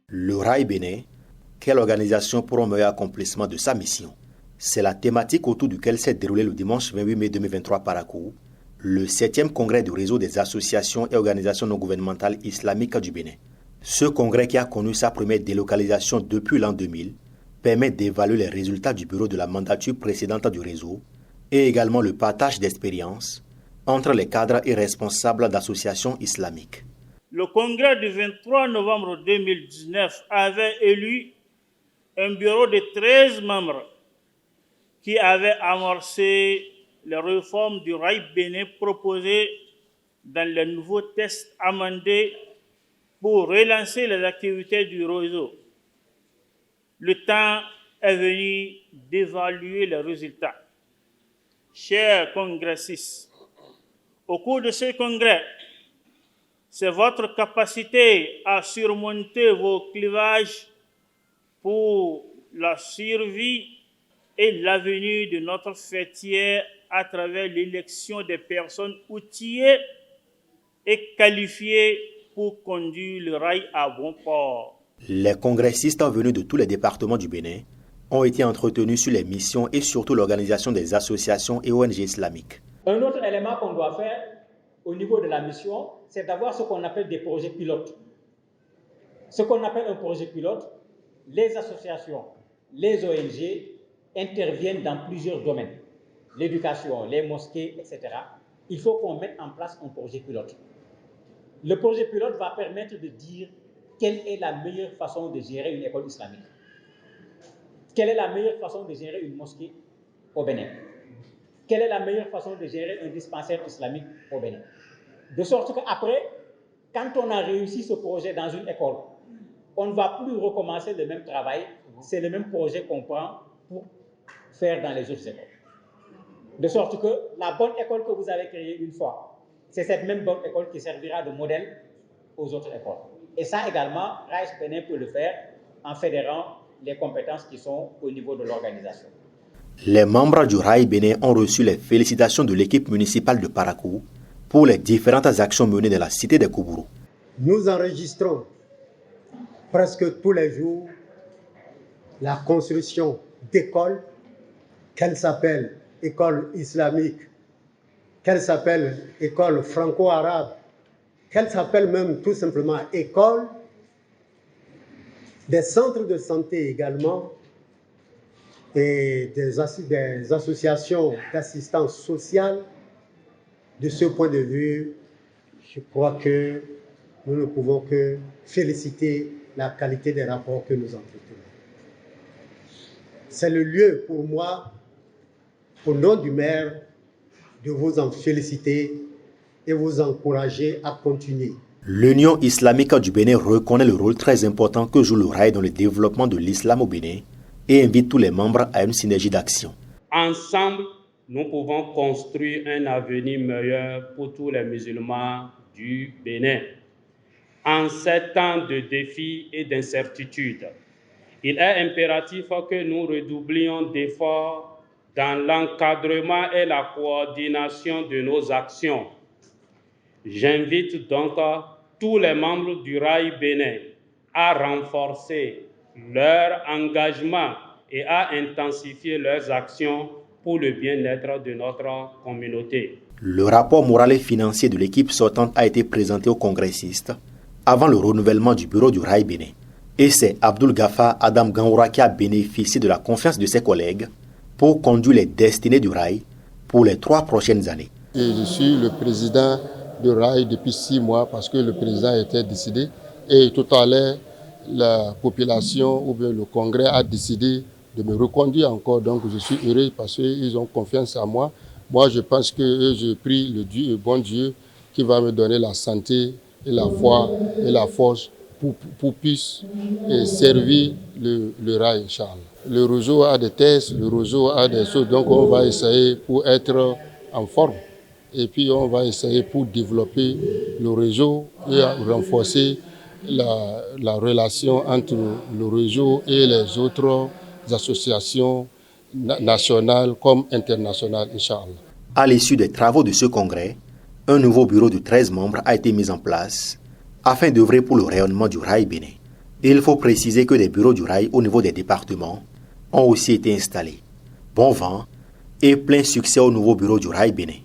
Le Rail Bénin, quelle organisation pour un meilleur accomplissement de sa mission? C'est la thématique autour duquel s'est déroulé le dimanche 28 mai 2023 à Parakou, le 7e congrès du réseau des associations et organisations non gouvernementales islamiques du Bénin. Ce congrès, qui a connu sa première délocalisation depuis l'an 2000, permet d'évaluer les résultats du bureau de la mandature précédente du réseau et également le partage d'expériences entre les cadres et responsables d'associations islamiques. Le congrès du 23 novembre 2019 avait élu un bureau de 13 membres qui avait amorcé les réformes du Rail Bénin proposées dans les nouveaux textes amendés pour relancer les activités du réseau. Le temps est venu d'évaluer les résultats. Chers congressistes, au cours de ce congrès, c'est votre capacité à surmonter vos clivages pour la survie et l'avenir de notre fêtière à travers l'élection des personnes outillées et qualifiées pour conduire le rail à bon port. Les congressistes venus de tous les départements du Bénin ont été entretenus sur les missions et surtout l'organisation des associations et ONG islamiques. Un autre élément qu'on doit faire au niveau de la mission, c'est d'avoir ce qu'on appelle des projets pilotes. Ce qu'on appelle un projet pilote, les associations, les ONG interviennent dans plusieurs domaines. L'éducation, les mosquées, etc. Il faut qu'on mette en place un projet pilote. Le projet pilote va permettre de dire quelle est la meilleure façon de gérer une école islamique. Quelle est la meilleure façon de gérer une mosquée au Bénin? Quelle est la meilleure façon de gérer un dispensaire islamique au Bénin? De sorte qu'après, quand on a réussi ce projet dans une école, on ne va plus recommencer le même travail, c'est le même projet qu'on prend pour faire dans les autres écoles. De sorte que la bonne école que vous avez créée une fois, c'est cette même bonne école qui servira de modèle aux autres écoles. Et ça également, RAIS Bénin peut le faire en fédérant les compétences qui sont au niveau de l'organisation. Les membres du Rail Bénin ont reçu les félicitations de l'équipe municipale de Parakou pour les différentes actions menées dans la cité des Koubourou. Nous enregistrons presque tous les jours la construction d'écoles, qu'elles s'appellent école islamique, qu'elles s'appellent école franco-arabe, qu'elles s'appellent même tout simplement école, des centres de santé également, et des associations d'assistance sociale. De ce point de vue, je crois que nous ne pouvons que féliciter la qualité des rapports que nous entretenons. C'est le lieu pour moi, au nom du maire, de vous en féliciter et vous encourager à continuer. L'Union islamique du Bénin reconnaît le rôle très important que joue le rail dans le développement de l'islam au Bénin et invite tous les membres à une synergie d'action. Ensemble, nous pouvons construire un avenir meilleur pour tous les musulmans du Bénin. En ces temps de défis et d'incertitudes, il est impératif que nous redoublions d'efforts dans l'encadrement et la coordination de nos actions. J'invite donc tous les membres du Rail Bénin à renforcer leur engagement et à intensifier leurs actions pour le bien-être de notre communauté. Le rapport moral et financier de l'équipe sortante a été présenté aux congressistes avant le renouvellement du bureau du Rail Bénin. Et c'est Abdoul Ghaffar Adam Gangoura qui a bénéficié de la confiance de ses collègues pour conduire les destinées du Rail pour les 3 prochaines années. Et je suis le président du Rail depuis 6 mois parce que le président était décidé. Et tout à l'heure, la population ou bien le congrès a décidé de me reconduire encore. Donc je suis heureux parce qu'ils ont confiance en moi. Moi, je pense que je prie le Dieu, le bon Dieu, qui va me donner la santé et la foi et la force pour puisse servir le rail, Inch'Allah. Le réseau a des tests, le réseau a des choses, donc on va essayer pour être en forme. Et puis on va essayer pour développer le réseau et renforcer la relation entre le réseau et les autres associations nationales comme internationales, Inch'Allah. À l'issue des travaux de ce congrès, un nouveau bureau de 13 membres a été mis en place Afin d'œuvrer pour le rayonnement du rail bénin, il faut préciser que des bureaux du rail au niveau des départements ont aussi été installés. Bon vent et plein succès au nouveau bureau du rail bénin.